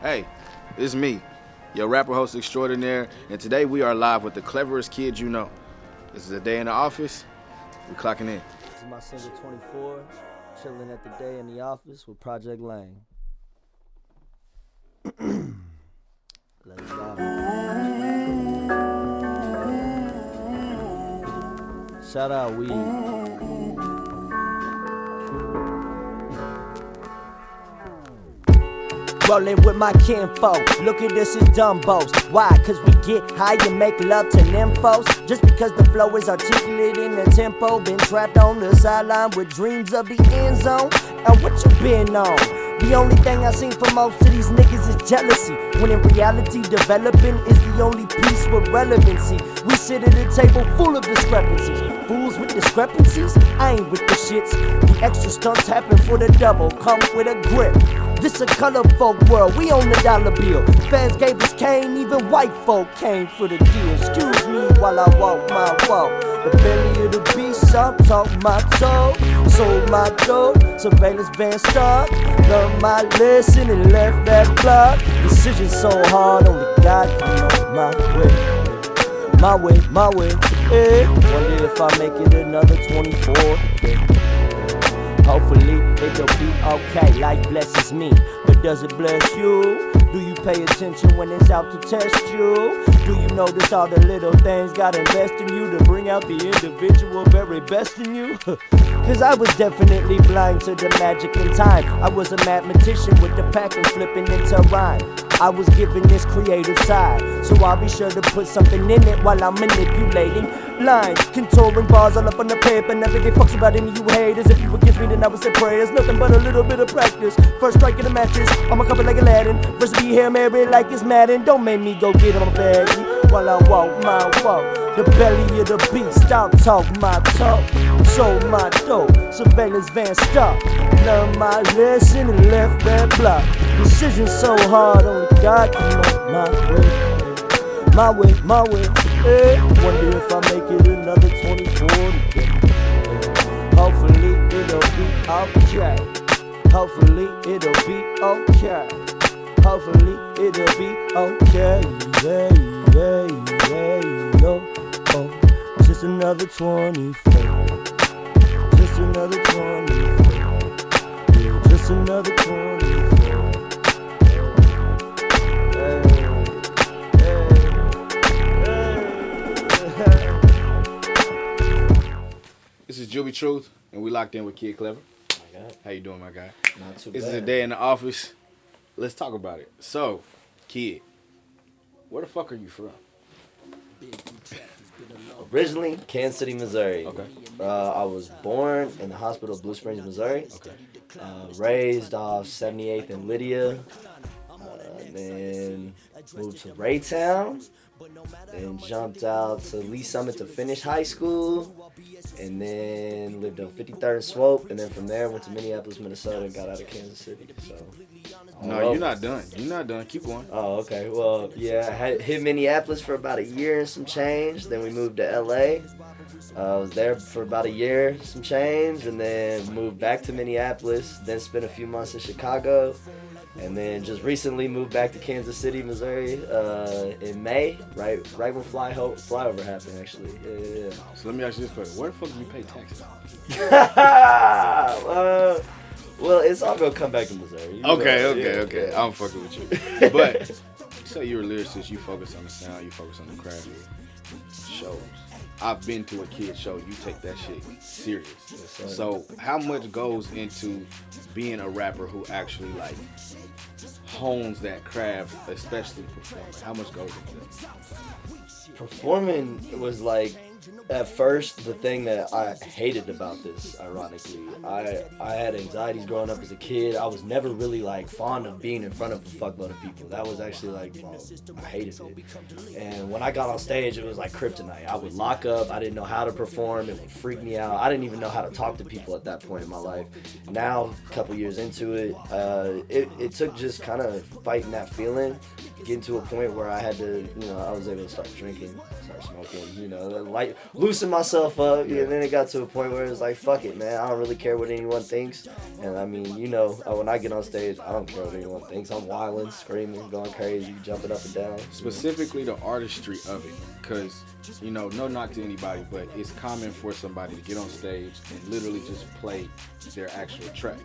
Hey, it's me, your rapper host extraordinaire, and today we are live with the cleverest kid you know. This is a day in the office. We clocking in. This is my single 24, chilling at the day in the office with Project Lane. Let's go. Shout out Weed. Rolling with my kinfolk, look at this as dumbos. Why? Cause we get high and make love to nymphos. Just because the flow is articulate in the tempo. Been trapped on the sideline with dreams of the end zone. And what you been on? The only thing I seen from most of these niggas is jealousy, when in reality developing is the only piece with relevancy. We sit at a table full of discrepancies. Fools with discrepancies? I ain't with the shits. The extra stunts happen for the double, come with a grip. This a color folk world, we own the dollar bill. Fans gave us cane, even white folk came for the deal. Excuse me while I walk my walk. The belly of the beast, I talk my talk. Sold my dope, surveillance van start. Learned my lesson and left that block. Decision so hard, only God can know my way. My way, my way, eh. Wonder if I make it another 24. Hopefully it'll be okay, life blesses me, but does it bless you? Do you pay attention when it's out to test you? Do you notice all the little things God invest in you to bring out the individual very best in you? Cause I was definitely blind to the magic in time. I was a mathematician with the pack and flipping into rhyme. I was given this creative side, so I'll be sure to put something in it while I'm manipulating lines, contouring bars all up on the paper. Never give fucks about any of you haters. If you forgive me, then I would say prayers. Nothing but a little bit of practice. First strike in the matches, I'ma cover like Aladdin. Recipe Hail Mary like it's Madden. Don't make me go get on baggy while I walk my walk. The belly of the beast, I'll talk my talk. Sold my dope, surveillance van stop. Learned my lesson and left that block. Decision so hard, only God can know my way. My way, my way, eh. Wonder if I make it another 24 today. Hopefully it'll be okay. Hopefully it'll be okay. Hopefully it'll be okay. Yeah, yeah, yeah, yo. Oh, just another 24. Just another 24. Yeah, just another 24. This is Juby Truth, and we locked in with Kid Clever. My God. How you doing, my guy? Not too This bad. is a day in the office. Let's talk about it. So, Kid, where the fuck are you from? Originally, Kansas City, Missouri. Okay. I was born in the hospital of Blue Springs, Missouri. Okay. Raised off 78th and Lydia. Then moved to Raytown. Then jumped out to Lee Summit to finish high school. And then lived on 53rd and Swope. And then from there went to Minneapolis, Minnesota, and got out of Kansas City. So. No, you're not done. You're not done. Keep going. Oh, okay. Well, yeah, I hit Minneapolis for about a year and some change. Then we moved to LA. I was there for about a year, some change, and then moved back to Minneapolis. Then spent a few months in Chicago, and then just recently moved back to Kansas City, Missouri, in May, right when flyover happened, actually. Yeah. So let me ask you this question: where the fuck do you pay taxes? Well, it's all gonna come back to Missouri. Okay. I'm fucking with you. But you say you're a lyricist, you focus on the sound, you focus on the craft. Shows. I've been to a kid show. You take that shit serious. Yes, So how much goes into being a rapper who actually like hones that craft, especially performing? How much goes into that? Performing was like, at first, the thing that I hated about this, ironically, I had anxieties growing up as a kid. I was never really like fond of being in front of a fuckload of people. That was actually like, I hated it. And when I got on stage, it was like kryptonite. I would lock up. I didn't know how to perform. It would freak me out. I didn't even know how to talk to people at that point in my life. Now, a couple years into it, it took just kind of fighting that feeling getting to a point where I had to, I was able to start drinking, start smoking, like loosen myself up. And then it got to a point where it's like, fuck it, man. I don't really care what anyone thinks. And I mean, when I get on stage, I don't care what anyone thinks. I'm wilding, screaming, going crazy, jumping up and down. Specifically the artistry of it, because, no knock to anybody, but it's common for somebody to get on stage and literally just play their actual track.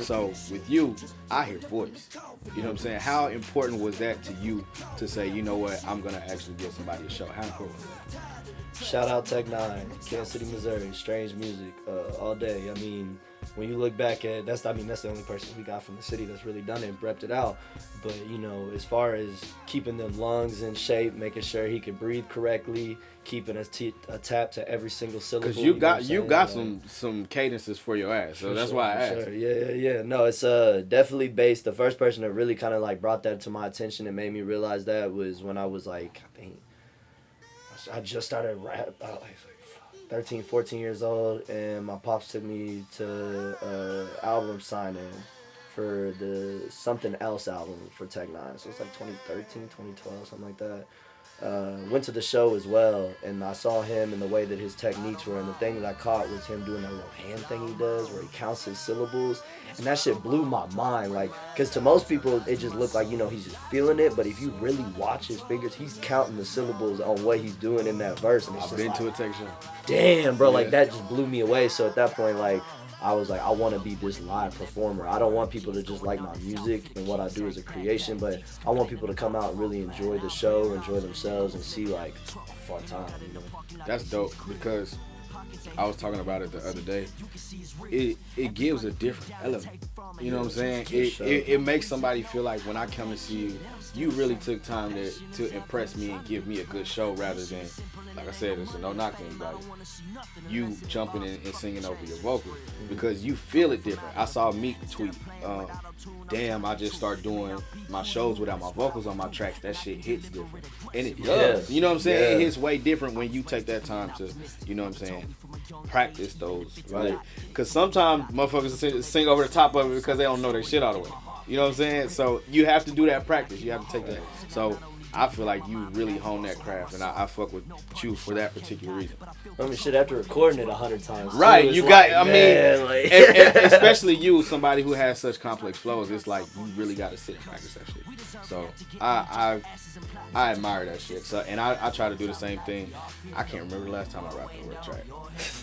So with you, I hear voice. You know what I'm saying? How important was that to you to say, you know what, I'm going to actually give somebody a show? How important was that? Shout out Tech 9, Kansas City, Missouri, Strange Music, all day. I mean, when you look back at that's the only person we got from the city that's really done it and repped it out. But as far as keeping them lungs in shape, making sure he can breathe correctly, keeping a tap to every single syllable. Because you got some cadences for your ass, so that's why I asked. Sure. Yeah. No, it's definitely based. The first person that really kind of like brought that to my attention and made me realize that was when I was like, I think I just started rap. I was like 13, 14 years old, and my pops took me to album signing for the Something Else album for Tech 9. So it's like 2013, 2012, something like that. Went to the show as well, and I saw him and the way that his techniques were, and the thing that I caught was him doing that little hand thing he does where he counts his syllables, and that shit blew my mind, like, because to most people it just looked like, he's just feeling it, but if you really watch his fingers, he's counting the syllables on what he's doing in that verse, and it's I've been to a Tech show. Damn, bro, like that just blew me away. So at that point, like, I was like, I want to be this live performer. I don't want people to just like my music and what I do as a creation, but I want people to come out and really enjoy the show, enjoy themselves, and see like a fun time. That's dope, because I was talking about it the other day. It gives a different element. You know what I'm saying? It makes somebody feel like when I come and see you, you really took time to impress me and give me a good show, rather than, like I said, it's a no knock to anybody, you jumping in and singing over your vocals, because you feel it different. I saw Meek tweet, damn, I just start doing my shows without my vocals on my tracks. That shit hits different. And it does. You know what I'm saying? Yeah. It hits way different when you take that time to, you know what I'm saying, practice those. Right? Because sometimes motherfuckers sing over the top of it because they don't know their shit all the way. You know what I'm saying? So you have to do that practice. You have to take that. So I feel like you really hone that craft, and I fuck with you for that particular reason. I mean, shit, after recording it 100 times. Right, you got, like, like... and especially you, somebody who has such complex flows, it's like you really got to sit and practice that shit. So I admire that shit. So, and I try to do the same thing. I can't remember the last time I rapped a word track.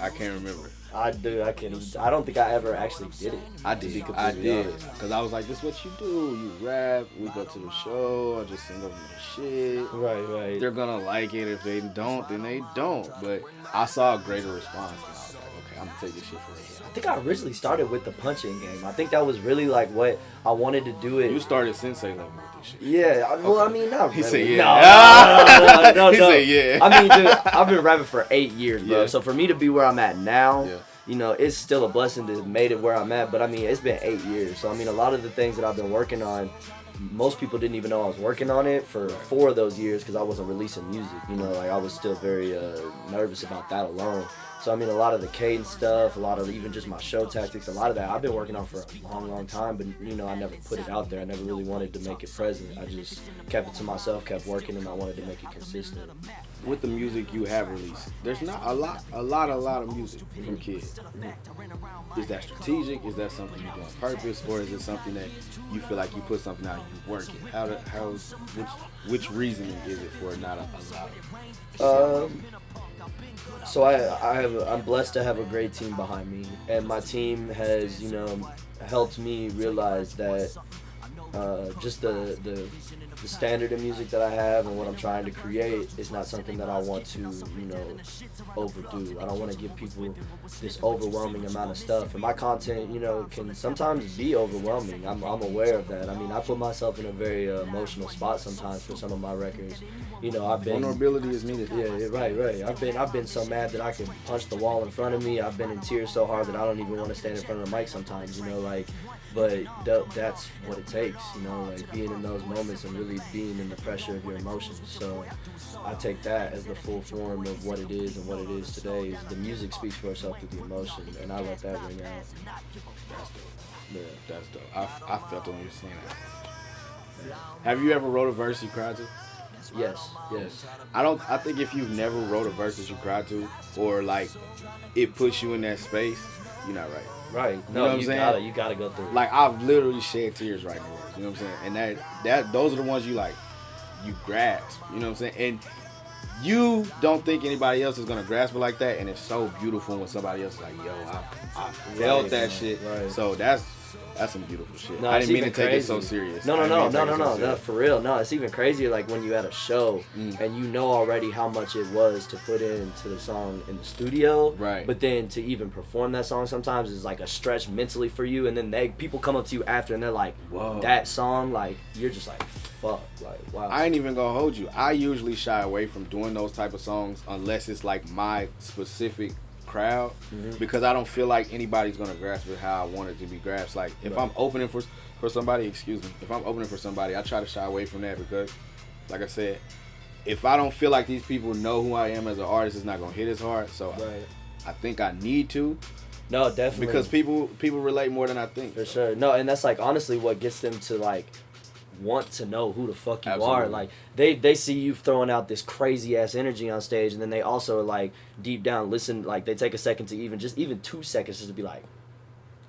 I can't remember. I don't think I ever actually did it. I did. Because I was like, this is what you do. You rap, we go to the show, I just sing over your shit. Right. They're going to like it. If they don't, then they don't. But I saw a greater response. And I was like, okay, I'm going to take this shit for real. I think I originally started with the punching game. I think that was really like what I wanted to do it. You started Sensei level with this shit. Yeah. Well, okay. I mean, not really. He said yeah. No. He said yeah. I mean, dude, I've been rapping for 8 years, bro. Yeah. So for me to be where I'm at now, it's still a blessing to have made it where I'm at. But I mean, it's been 8 years. So I mean, a lot of the things that I've been working on, most people didn't even know I was working on it for 4 of those years because I wasn't releasing music. Like I was still very nervous about that alone. So I mean, a lot of the cadence stuff, a lot of even just my show tactics, a lot of that I've been working on for a long time, but I never put it out there. I never really wanted to make it present. I just kept it to myself, kept working, and I wanted to make it consistent. With the music you have released, there's not a lot of music from kids. Is that strategic? Is that something you do on purpose, or is it something that you feel like you put something out and you work it? Which reasoning is it for not a lot? So I'm blessed to have a great team behind me, and my team has helped me realize that just the standard of music that I have and what I'm trying to create is not something that I want to overdo. I don't want to give people this overwhelming amount of stuff, and my content can sometimes be overwhelming. I'm aware of that. I mean, I put myself in a very emotional spot sometimes for some of my records. Vulnerability is needed. Yeah, right. I've been so mad that I could punch the wall in front of me. I've been in tears so hard that I don't even want to stand in front of the mic sometimes. But that's what it takes. Like being in those moments and really being in the pressure of your emotions. So I take that as the full form of what it is, and what it is today is the music speaks for itself through the emotion, and I let that ring out. That's dope. Yeah, that's dope. I felt it when you were saying that. Have you ever wrote a verse you cried to? Yes. I think if you've never wrote a verse that you cried to, or like it puts you in that space, you're not right. Right. You know what I'm saying? You gotta go through it. Like I've literally shed tears right now. You know what I'm saying? And that those are the ones you like, you grasp. You know what I'm saying? And you don't think anybody else is gonna grasp it like that, and it's so beautiful when somebody else is like, yo, I felt that shit. Right. So that's some beautiful shit. No, I it's didn't mean to even take crazy. it so serious. No, for real. No, it's even crazier like when you at a show and you know already how much it was to put into the song in the studio. Right. But then to even perform that song sometimes is like a stretch mentally for you, and then people come up to you after and they're like, whoa, that song, like you're just like, fuck, like wow. I ain't even gonna hold you. I usually shy away from doing those type of songs unless it's like my specific crowd, because I don't feel like anybody's gonna grasp it how I want it to be grasped. Like if I'm opening for somebody, if I'm opening for somebody, I try to shy away from that because, like I said, if I don't feel like these people know who I am as an artist, it's not gonna hit as hard. So I think I need to. No, definitely. Because people relate more than I think. For sure. No, and that's like honestly what gets them to like want to know who the fuck you are. Like they see you throwing out this crazy ass energy on stage, and then they also like deep down listen, like they take a second to even 2 seconds just to be like,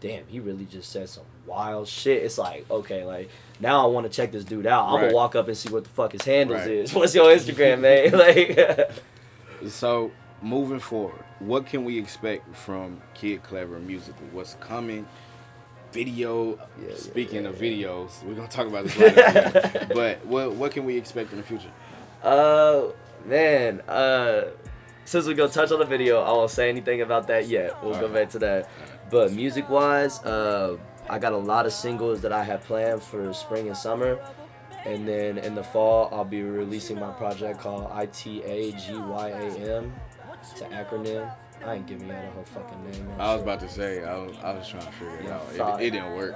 damn, he really just said some wild shit. It's like, okay, like now I want to check this dude out. I'm gonna walk up and see what the fuck his handles is. What's your Instagram, man? Like so moving forward, what can we expect from Kid Clever musically? What's coming? Video. Speaking of videos, we're gonna talk about this later. But what can we expect in the future? Man, since we're gonna touch on the video, I won't say anything about that yet. We'll go back to that. But music wise, I got a lot of singles that I have planned for spring and summer, and then in the fall I'll be releasing my project called ITAGYAM. It's an acronym. I ain't giving you the whole fucking name. I was about to say, I was trying to figure it out. It didn't work.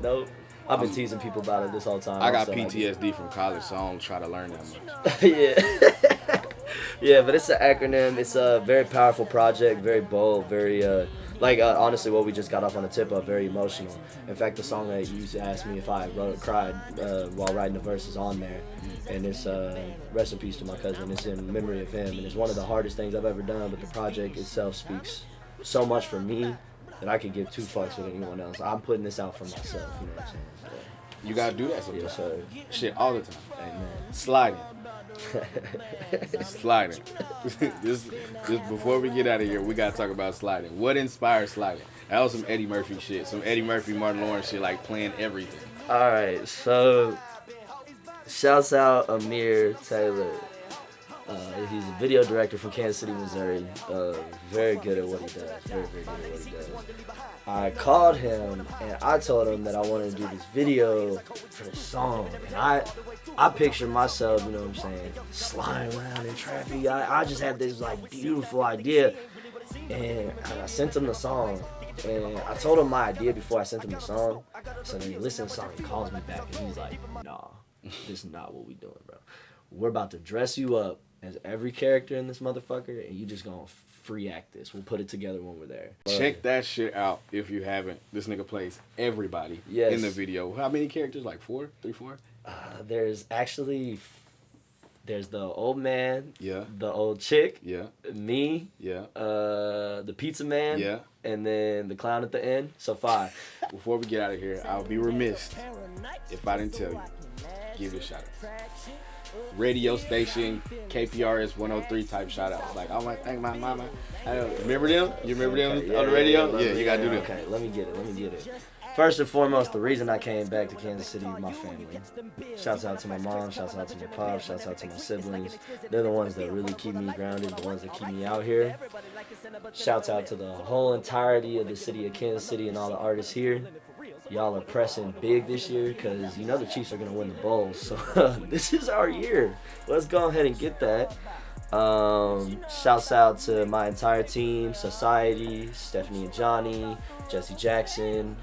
Nope. I've been teasing people about it this whole time. I got PTSD from college, so I don't try to learn that much. Yeah. Yeah, but it's an acronym. It's a very powerful project, very bold, very, honestly, what we just got off on the tip of, very emotional. In fact, the song that you asked me if I cried while writing the verse is on there. And it's rest in peace to my cousin. It's in memory of him, and it's one of the hardest things I've ever done. But the project itself speaks so much for me that I could give 2 fucks with anyone else. I'm putting this out for myself. You know what I'm saying? Yeah. You gotta do that sometimes. Yes, sir. Shit, all the time. Amen. Sliding. Sliding. This before we get out of here, we gotta talk about sliding. What inspired sliding? That was some Eddie Murphy shit. Some Eddie Murphy, Martin Lawrence shit, like playing everything. All right, so shouts out Amir Taylor. He's a video director from Kansas City, Missouri. Very good at what he does. Very, very good at what he does. I called him and I told him that I wanted to do this video for the song. And I picture myself, you know what I'm saying, sliding around in traffic. I just had this like beautiful idea. And I sent him the song. And I told him my idea before I sent him the song. So then he listens to the song, he calls me back and he's like, nah, this is not what we doing, bro. We're about to dress you up as every character in this motherfucker, and you just gonna free act this. We'll put it together when we're there. Check that shit out if you haven't. This nigga plays everybody in the video. How many characters? Like 4? 3, 4? There's the old man, yeah, the old chick, yeah, me, yeah, the pizza man, yeah, and then the clown at the end. So 5. Before we get out of here, I'll be remiss if I didn't tell you. Give it a shout out. Radio station, KPRS 103 type shout outs. Like, I want to thank my mama. Remember them? You remember them on the radio? Yeah, you got to do that. Okay, let me get it. First and foremost, the reason I came back to Kansas City is my family. Shouts out to my mom, shouts out to my pops, shouts out to my siblings. They're the ones that really keep me grounded, the ones that keep me out here. Shouts out to the whole entirety of the city of Kansas City and all the artists here. Y'all are pressing big this year because you know the Chiefs are going to win the bowl. So this is our year. Let's go ahead and get that. Shouts out to my entire team, Society, Stephanie and Johnny, Jesse Jackson,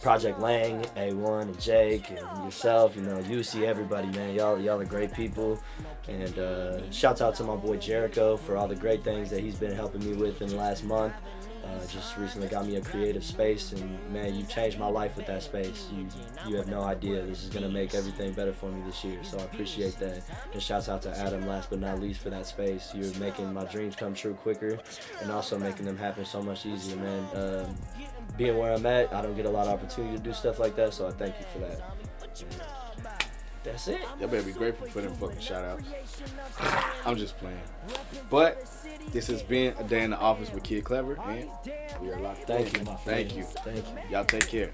Project Lang, A1 and Jake, and yourself, you know, UC, everybody, man. Y'all are great people. And shouts out to my boy Jericho for all the great things that he's been helping me with in the last month. Just recently got me a creative space, and man, you changed my life with that space. You have no idea. This is gonna make everything better for me this year, so I appreciate that. And shouts out to Adam, last but not least, for that space. You're making my dreams come true quicker, and also making them happen so much easier, man. Being where I'm at, I don't get a lot of opportunity to do stuff like that, so I thank you for that. That's it. Y'all better be grateful for them fucking shout outs. I'm just playing. But this has been a day in the office with Kid Clever, and we are locked. Thank you, my friend. Thank you. Thank you. Y'all take care.